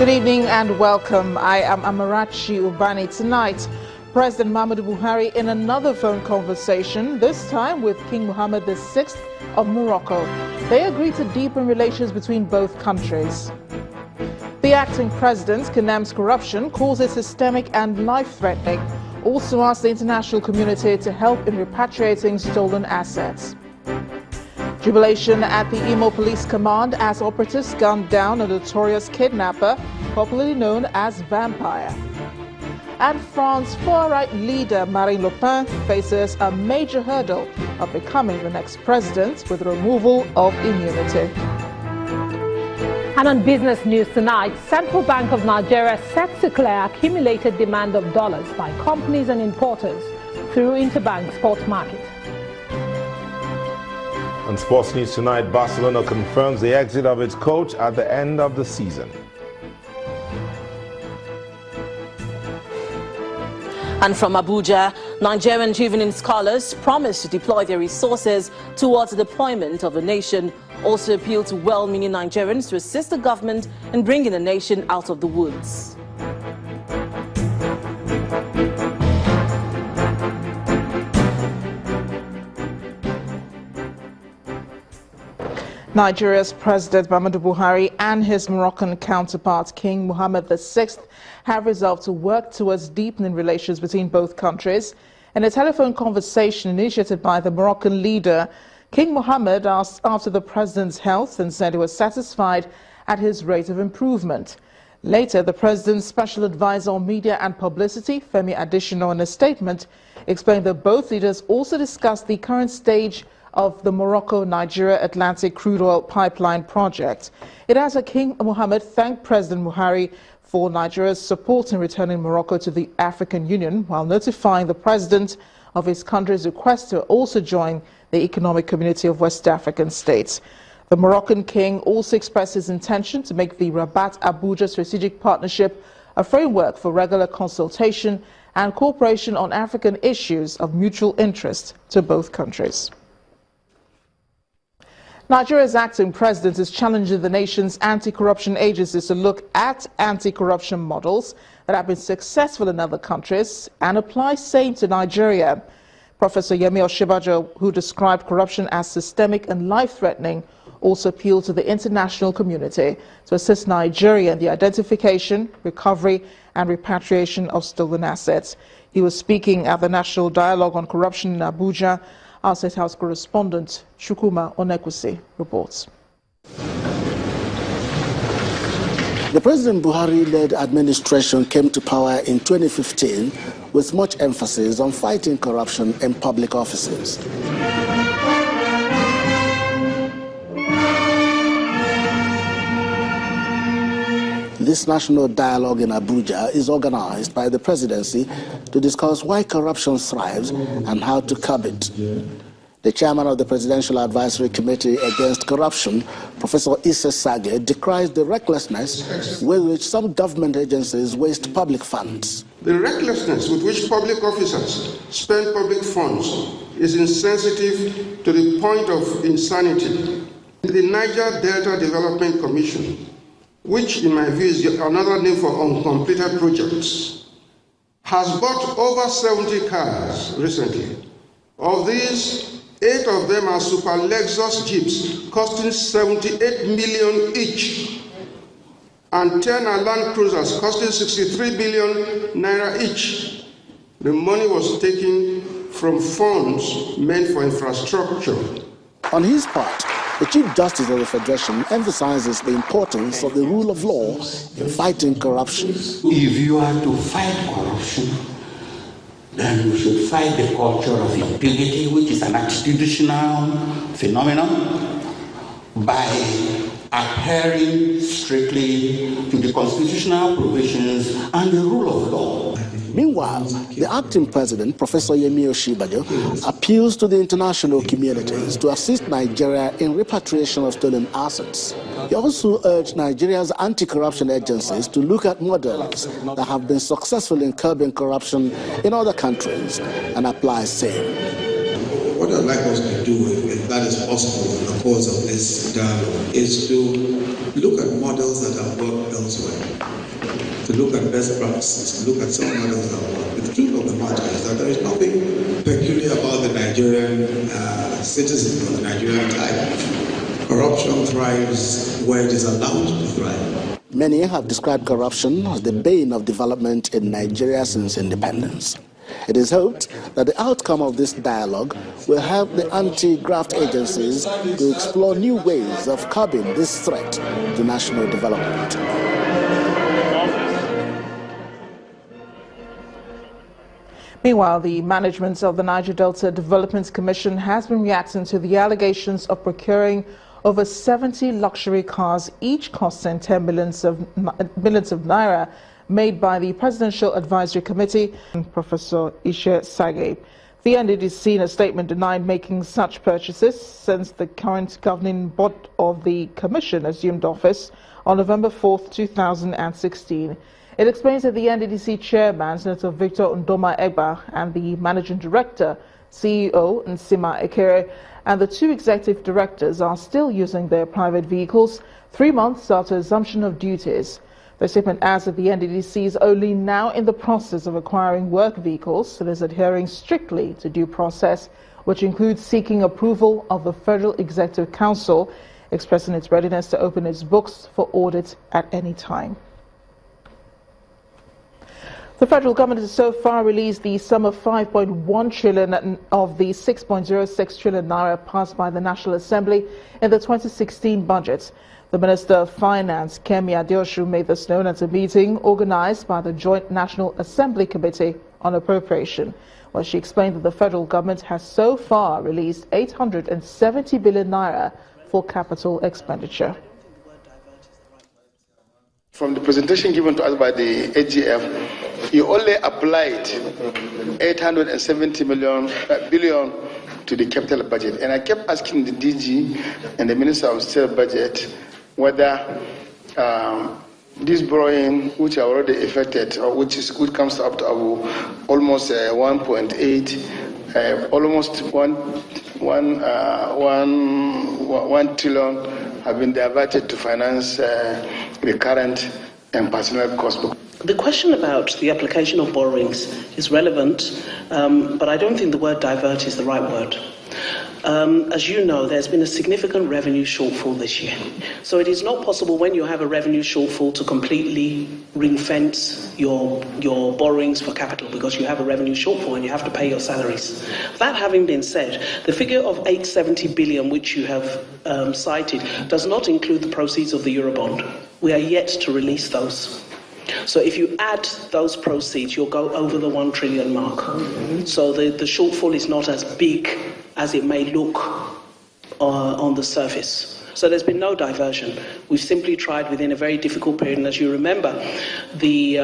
Good evening and welcome. I am Amarachi Ubani. Tonight, President Muhammadu Buhari in another phone conversation, this time with King Mohammed VI of Morocco. They agreed to deepen relations between both countries. The acting president condemns corruption, calls it systemic and life-threatening. Also asks the international community to help in repatriating stolen assets. Jubilation at the Imo Police Command as operatives gunned down a notorious kidnapper, popularly known as Vampire. And France's far-right leader Marine Le Pen faces a major hurdle of becoming the next president with the removal of immunity. And on business news tonight, Central Bank of Nigeria set to clear accumulated demand of dollars by companies and importers through interbank spot market. On sports news tonight, Barcelona confirms the exit of its coach at the end of the season. And from Abuja, Nigerian juvenile scholars promise to deploy their resources towards the deployment of the nation. Also appeal to well-meaning Nigerians to assist the government in bringing the nation out of the woods. Nigeria's President Muhammadu Buhari and his Moroccan counterpart King Mohammed VI have resolved to work towards deepening relations between both countries. In a telephone conversation initiated by the Moroccan leader, King Mohammed asked after the president's health and said he was satisfied at his rate of improvement. Later, the president's special advisor on media and publicity, Femi Adesina, in a statement, explained that both leaders also discussed the current stage of the Morocco-Nigeria Atlantic crude oil pipeline project. It has King Mohammed thanked President Buhari for Nigeria's support in returning Morocco to the African Union, while notifying the president of his country's request to also join the Economic Community of West African States. The Moroccan king also expressed his intention to make the Rabat-Abuja Strategic Partnership a framework for regular consultation and cooperation on African issues of mutual interest to both countries. Nigeria's acting president is challenging the nation's anti-corruption agencies to look at anti-corruption models that have been successful in other countries and apply same to Nigeria. Professor Yemi Osinbajo, who described corruption as systemic and life-threatening, also appealed to the international community to assist Nigeria in the identification, recovery and repatriation of stolen assets. He was speaking at the National Dialogue on Corruption in Abuja. Our State House correspondent Chukwuma Onekwusi reports. The President Buhari-led administration came to power in 2015 with much emphasis on fighting corruption in public offices. This national dialogue in Abuja is organized by the presidency to discuss why corruption thrives and how to curb it. The chairman of the Presidential Advisory Committee Against Corruption, Professor Sagay, decries the recklessness with which some government agencies waste public funds. The recklessness with which public officers spend public funds is insensitive to the point of insanity. The Niger Delta Development Commission, which in my view is another name for uncompleted projects, has bought over 70 cars recently. Of these, 8 of them are super Lexus Jeeps costing 78 million each, and 10 are Land Cruisers costing 63 billion naira each. The money was taken from funds meant for infrastructure. On his part, the Chief Justice of the Federation emphasizes the importance of the rule of law in fighting corruption. If you are to fight corruption, then you should fight the culture of impunity, which is an institutional phenomenon, by adhering strictly to the constitutional provisions and the rule of law. Meanwhile, the acting president, Professor Yemi Osinbajo, appeals to the international communities to assist Nigeria in repatriation of stolen assets. He also urged Nigeria's anti-corruption agencies to look at models that have been successful in curbing corruption in other countries and apply same. what I'd like us to do, if that is possible in the course of this dialogue, is to look at models that have worked elsewhere, to look at best practices, to look at some models that work. The truth of the matter is that there is nothing peculiar about the Nigerian citizens or the Nigerian type. Corruption thrives where it is allowed to thrive. Many have described corruption as the bane of development in Nigeria since independence. It is hoped that the outcome of this dialogue will help the anti-graft agencies to explore new ways of curbing this threat to national development. Meanwhile, the management of the Niger Delta Development Commission has been reacting to the allegations of procuring over 70 luxury cars, each costing 10 millions of naira, made by the Presidential Advisory Committee and Professor Sagay. The NDDC in a statement denied making such purchases since the current governing board of the Commission assumed office on November 4, 2016. It explains that the NDDC chairman, Senator Victor Ndoma Egba, and the managing director, CEO Nsima Ekere, and the two executive directors are still using their private vehicles 3 months after assumption of duties. The statement adds that the NDDC is only now in the process of acquiring work vehicles and is adhering strictly to due process, which includes seeking approval of the Federal Executive Council, expressing its readiness to open its books for audit at any time. The federal government has so far released the sum of 5.1 trillion of the 6.06 trillion naira passed by the National Assembly in the 2016 budget. The Minister of Finance, Kemi Adeosun, made this known at a meeting organized by the Joint National Assembly Committee on Appropriation, where she explained that the federal government has so far released 870 billion naira for capital expenditure. From the presentation given to us by the AGF, you only applied 870 billion to the capital budget. And I kept asking the DG and the Minister of State Budget whether this borrowing, which are already affected, or which comes up to almost 1.8, almost 1 trillion have been diverted to finance the current and personal cost. The question about the application of borrowings is relevant, but I don't think the word divert is the right word. As you know, there's been a significant revenue shortfall this year. So it is not possible when you have a revenue shortfall to completely ring-fence your borrowings for capital, because you have a revenue shortfall and you have to pay your salaries. That having been said, the figure of 870 billion which you have cited does not include the proceeds of the Eurobond. We are yet to release those. So if you add those proceeds, you'll go over the 1 trillion mark. So the shortfall is not as big as it may look on the surface. So there's been no diversion. We've simply tried within a very difficult period, and as you remember, the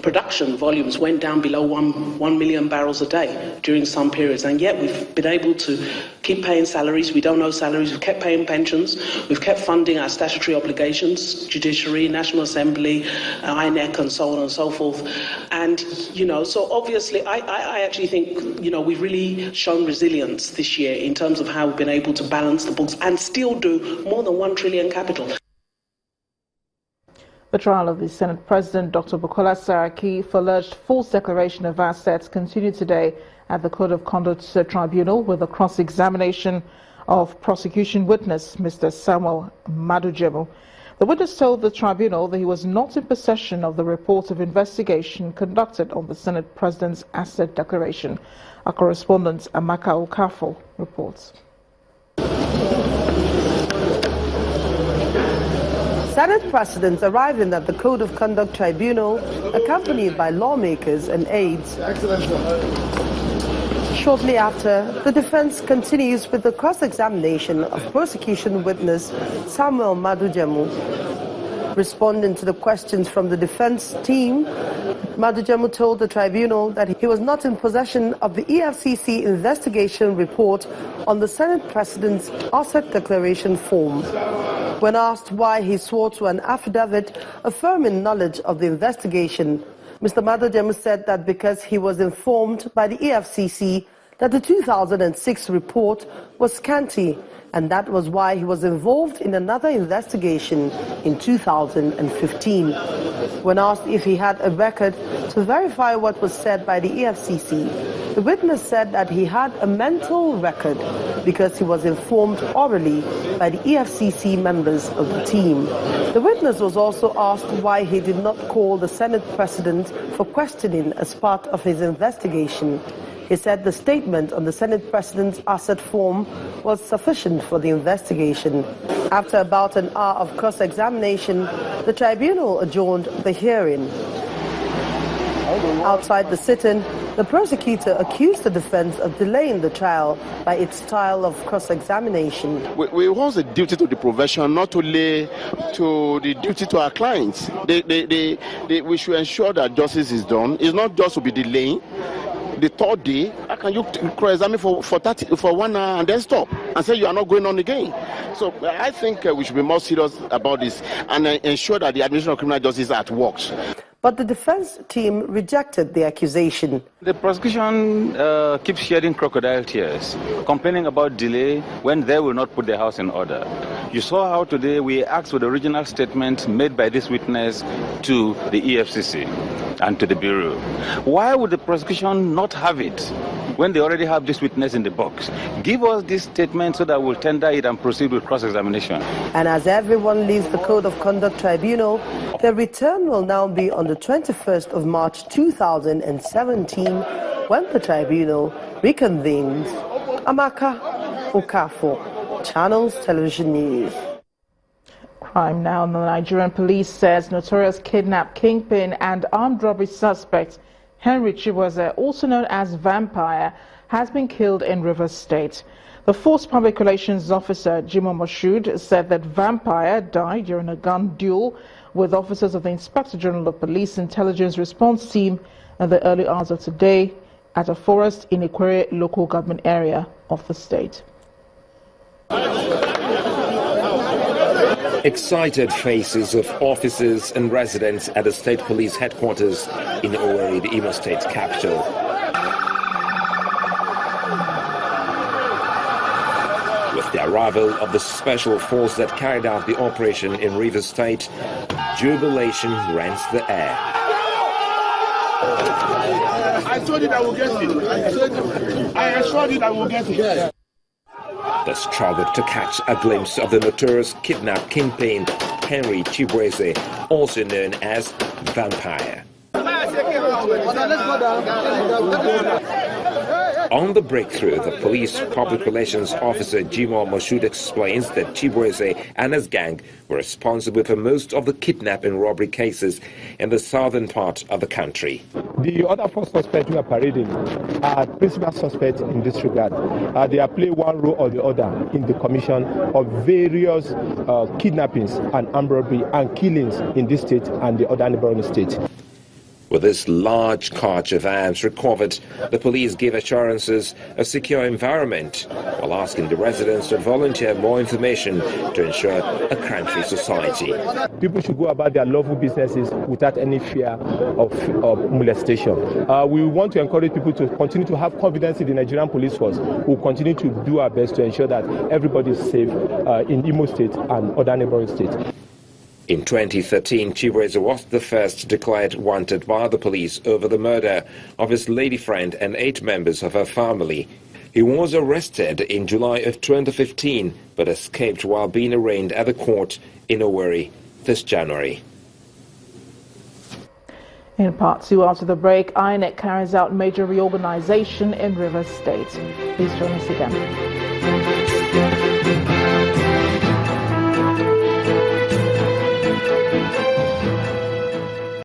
production volumes went down below 1 million barrels a day during some periods, and yet we've been able to keep paying salaries. We don't owe salaries. We've kept paying pensions. We've kept funding our statutory obligations, judiciary, National Assembly, INEC, and so on and so forth. And, so obviously I actually think, we've really shown resilience this year in terms of how we've been able to balance the books and still do more than 1 trillion capital. The trial of the Senate President, Dr. Bukola Saraki, for alleged false declaration of assets continued today at the Code of Conduct Tribunal with a cross-examination of prosecution witness, Mr. Samuel Madujemu. The witness told the tribunal that he was not in possession of the report of investigation conducted on the Senate President's asset declaration. Our correspondent, Amaka Okafo, reports. Senate President arriving at the Code of Conduct Tribunal, accompanied by lawmakers and aides. Shortly after, the defense continues with the cross-examination of prosecution witness Samuel Madujemu. Responding to the questions from the defense team, Madujemu told the tribunal that he was not in possession of the EFCC investigation report on the Senate President's asset declaration form. When asked why he swore to an affidavit affirming knowledge of the investigation, Mr. Madujemu said that because he was informed by the EFCC that the 2006 report was scanty, and that was why he was involved in another investigation in 2015. When asked if he had a record to verify what was said by the EFCC, the witness said that he had a mental record because he was informed orally by the EFCC members of the team. The witness was also asked why he did not call the Senate President for questioning as part of his investigation. He said the statement on the Senate President's asset form was sufficient for the investigation. After about an hour of cross-examination, the tribunal adjourned the hearing. Outside the sit-in, the prosecutor accused the defense of delaying the trial by its style of cross-examination. We want the duty to the profession, not only to the duty to our clients. We should ensure that justice is done. It's not just to be delaying. The third day, how can you cross-examine for 1 hour and then stop and say you are not going on again? So I think we should be more serious about this and ensure that the administration of criminal justice at work. But the defense team rejected the accusation. The prosecution keeps shedding crocodile tears, complaining about delay when they will not put their house in order. You saw how today we asked for the original statement made by this witness to the EFCC and to the Bureau. Why would the prosecution not have it when they already have this witness in the box? Give us this statement so that we'll tender it and proceed with cross-examination. And as everyone leaves the Code of Conduct Tribunal, the return will now be on the 21st of March 2017 when the tribunal reconvenes. Amaka Okafor, Channels Television News. Crime now. The Nigerian police says notorious kidnap kingpin and armed robbery suspect Henry Chibueze, also known as Vampire, has been killed in Rivers State. The Force Public Relations Officer Jimoh Moshood said that Vampire died during a gun duel with officers of the Inspector General of Police Intelligence Response Team in the early hours of today at a forest in Ikwere local government area of the state. Excited faces of officers and residents at the State Police Headquarters in Owerri, the Imo State capital. With the arrival of the special force that carried out the operation in Rivers State, jubilation rents the air. I told you that we'll get it. I assured you that we'll get it. The struggle to catch a glimpse of the notorious kidnap kingpin Henry Chibueze, also known as Vampire. On the breakthrough, the police public relations officer Jimoh Moshood explains that Chibueze and his gang were responsible for most of the kidnap and robbery cases in the southern part of the country. The other four suspects who are parading are principal suspects in this regard. They are playing one role or the other in the commission of various kidnappings and armed robbery and killings in this state and the other neighboring states. With this large cache of arms recovered, the police gave assurances of secure environment while asking the residents to volunteer more information to ensure a crime-free society. People should go about their lawful businesses without any fear of molestation. We want to encourage people to continue to have confidence in the Nigerian police force. We'll continue to do our best to ensure that everybody is safe in Imo State and other neighboring states. In 2013, Chibueze was the first declared wanted by the police over the murder of his lady friend and 8 members of her family. He was arrested in July of 2015 but escaped while being arraigned at the court in Owerri this January. In part 2, after the break, INEC carries out major reorganization in Rivers State. Please join us again.